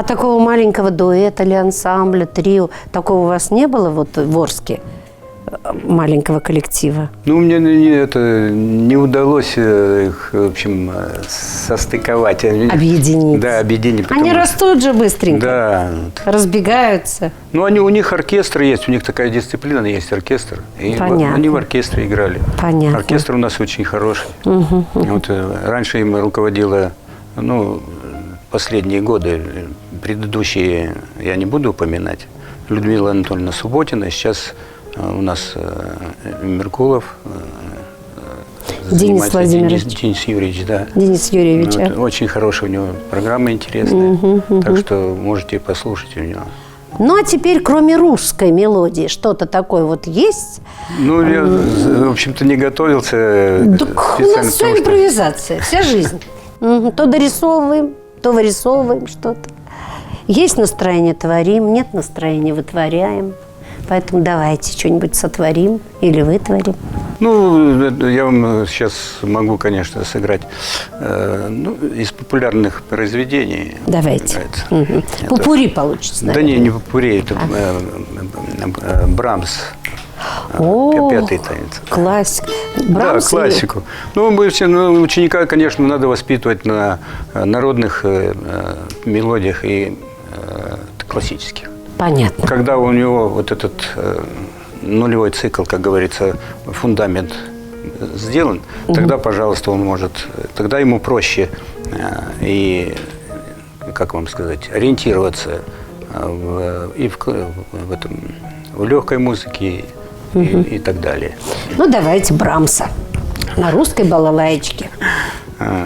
А такого маленького дуэта или ансамбля, трио, такого у вас не было вот в Орске? Маленького коллектива? Ну, мне это не удалось их, в общем, состыковать. Объединить. Да, объединить. Они растут же быстренько. Да. Разбегаются. Ну, у них оркестр есть, у них такая дисциплина, есть оркестр. И Понятно. они в оркестре играли. Понятно. Оркестр у нас очень хороший. Вот, раньше им руководила, последние годы, предыдущие я не буду упоминать, Людмила Анатольевна Субботина. Сейчас у нас Меркулов. Денис Владимирович. Денис Юрьевич, да. Денис Юрьевич. Вот, очень хорошая у него программа интересная. Так что можете послушать у него. Ну, а теперь, кроме русской мелодии, что-то такое вот есть? Ну, я, в общем-то, не готовился. Так у нас все импровизация, вся жизнь. То дорисовываем, то вырисовываем что-то. Есть настроение – творим, нет настроения – вытворяем. Поэтому давайте что-нибудь сотворим или вытворим. Ну, я вам сейчас могу, конечно, сыграть из популярных произведений. Давайте. Попурри получится. Да не попурри, это Брамс. Пятый танец. Классик. Брамс, да, классику. Ученика, конечно, надо воспитывать на народных мелодиях и классических. Понятно. Когда у него вот этот нулевой цикл, как говорится, фундамент сделан, тогда, пожалуйста, он может, тогда ему проще и, как вам сказать, ориентироваться в легкой музыке и так далее. Ну, давайте Брамса на русской балалаечке. Да.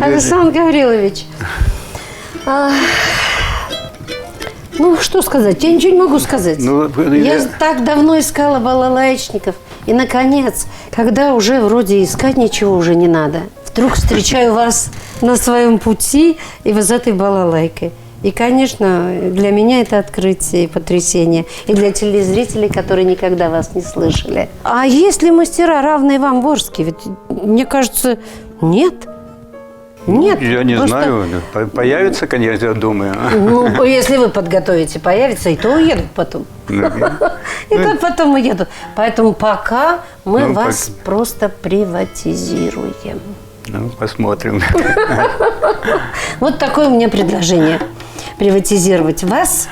Александр Гаврилович, ну, что сказать? Я ничего не могу сказать. Я так давно искала балалаечников. И, наконец, когда уже вроде искать ничего уже не надо, вдруг встречаю вас на своем пути и вы с этой балалайкой. И, конечно, для меня это открытие и потрясение. И для телезрителей, которые никогда вас не слышали. А есть ли мастера, равные вам в Орске? Ведь, мне кажется, нет. Нет. Я не знаю. Появится, конечно, я думаю. Ну, если вы подготовите, появится, и то уедут потом. И то потом уедут. Поэтому пока мы вас просто приватизируем. Ну, посмотрим. Вот такое у меня предложение. Приватизировать вас.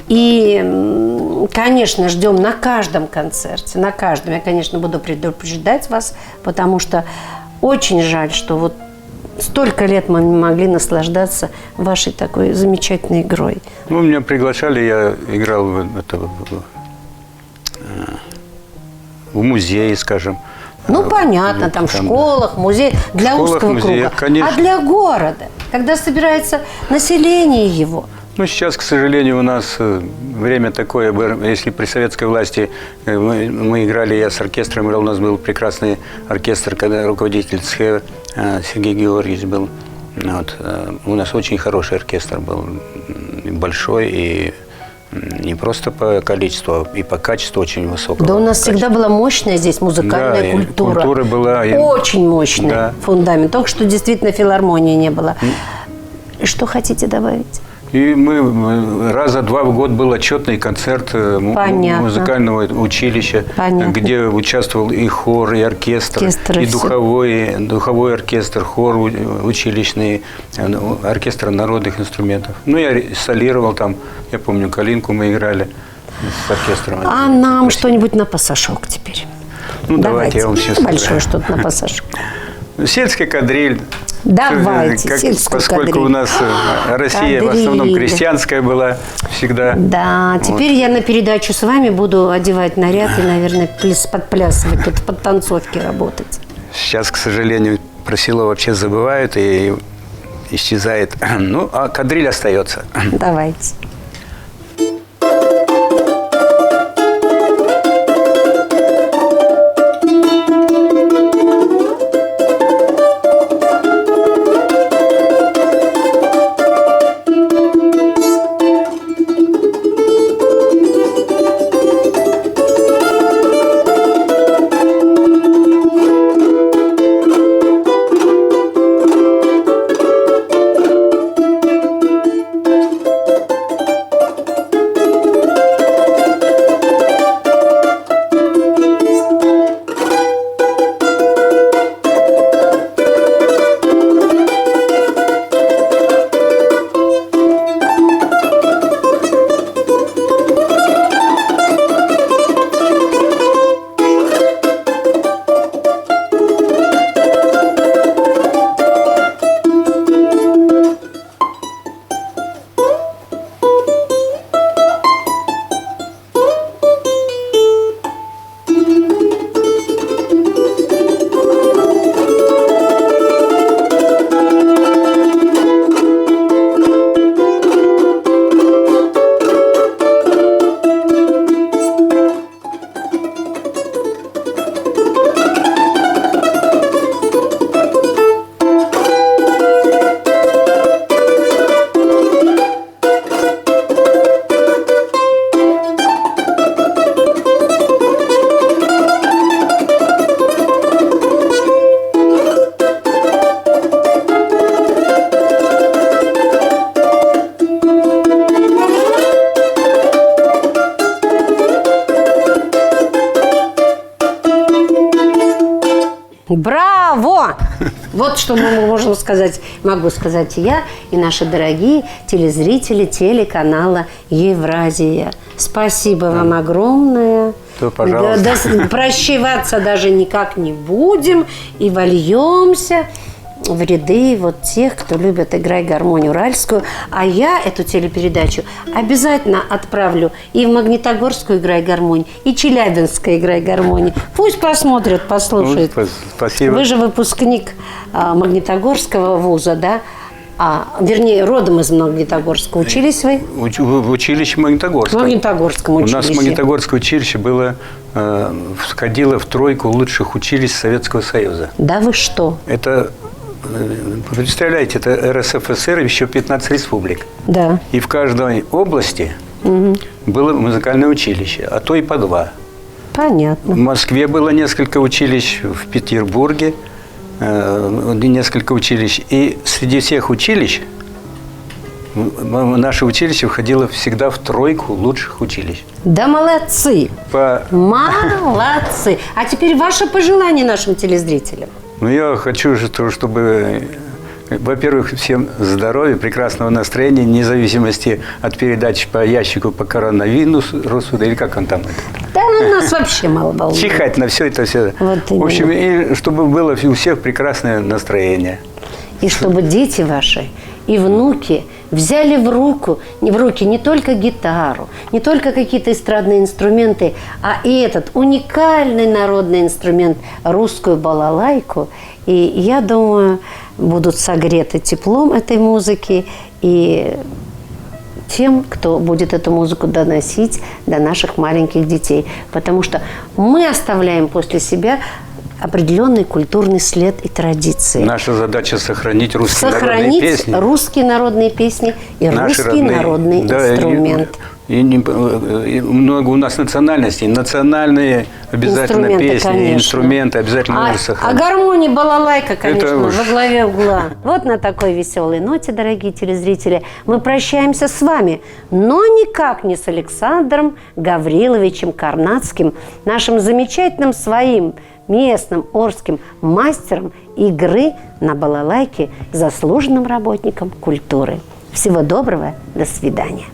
И, конечно, ждем на каждом концерте. На каждом. Я, конечно, буду предупреждать вас, потому что очень жаль, что вот столько лет мы не могли наслаждаться вашей такой замечательной игрой? Ну, меня приглашали, я играл в музее, скажем. Ну, понятно, там в школах, музеях, для узкого круга. Конечно. А для города, когда собирается население его? Ну, сейчас, к сожалению, у нас время такое, если при советской власти мы играли, я с оркестром играл, у нас был прекрасный оркестр, когда руководитель ЦХ Сергей Георгиевич был. Вот. У нас очень хороший оркестр был, большой, и не просто по количеству, а и по качеству очень высокого. Да, у нас всегда была мощная здесь музыкальная культура. Культура была. Очень мощный фундамент. Только что действительно филармонии не было. Что хотите добавить? И мы раза два в год был отчетный концерт музыкального училища, где участвовал и хор, и оркестр, и духовой оркестр, хор училищный, оркестр народных инструментов. Ну, я солировал там, я помню, «Калинку» мы играли с оркестром. А нам что-нибудь на пассажок теперь? Ну, давайте я вам сейчас... Большое что-то на пассажок. Сельская кадриль. Давайте, сельскую поскольку кадриль. У нас Россия кадриль. В основном крестьянская была всегда. Да, теперь я на передачу с вами буду одевать наряд и, наверное, подплясывать, под танцовки работать. Сейчас, к сожалению, про село вообще забывают и исчезает. Ну, а кадриль остается. Давайте. Браво! Вот что мы можем сказать, могу сказать и я, и наши дорогие телезрители телеканала «Евразия». Спасибо вам огромное. То, пожалуйста. Прощеваться даже никак не будем и вольемся в ряды вот тех, кто любит «Играй гармонию уральскую». А я эту телепередачу обязательно отправлю и в Магнитогорскую «Играй гармонию», и Челябинская «Играй гармонию». Пусть посмотрят, послушают. Ну, спасибо. Вы же выпускник Магнитогорского вуза, да? Вернее, родом из Магнитогорска. Учились вы? В училище Магнитогорском. В Магнитогорском училище. У нас Магнитогорское училище было, входило в тройку лучших училищ Советского Союза. Да вы что? Это, представляете, это РСФСР, еще 15 республик. Да. И в каждой области было музыкальное училище, а то и по два. Понятно. В Москве было несколько училищ, в Петербурге несколько училищ. И среди всех училищ наше училище входило всегда в тройку лучших училищ. Да молодцы! Молодцы! А теперь ваше пожелание нашим телезрителям. Ну, я хочу, чтобы, во-первых, всем здоровья, прекрасного настроения, вне зависимости от передач по ящику по коронавирусу, или как он там. Да, у нас вообще мало волнует. Чихать на все это все. Вот в общем, и чтобы было у всех прекрасное настроение. И чтобы дети ваши и внуки взяли в руки не только гитару, не только какие-то эстрадные инструменты, а и этот уникальный народный инструмент – русскую балалайку. И я думаю, будут согреты теплом этой музыки и тем, кто будет эту музыку доносить до наших маленьких детей. Потому что мы оставляем после себя определенный культурный след и традиции. Наша задача сохранить русские народные песни. Сохранить русские народные песни и Наши русский родные, народный инструмент. И много у нас национальностей. Национальные обязательно Инструменты, песни, конечно. инструменты обязательно нужно А сохранить. гармония, балалайка, конечно, Это уж. во главе угла. Вот на такой веселой ноте, дорогие телезрители, мы прощаемся с вами, но никак не с Александром Гавриловичем Карнацким, нашим замечательным своим местным орским мастером игры на балалайке, заслуженным работником культуры. Всего доброго, до свидания.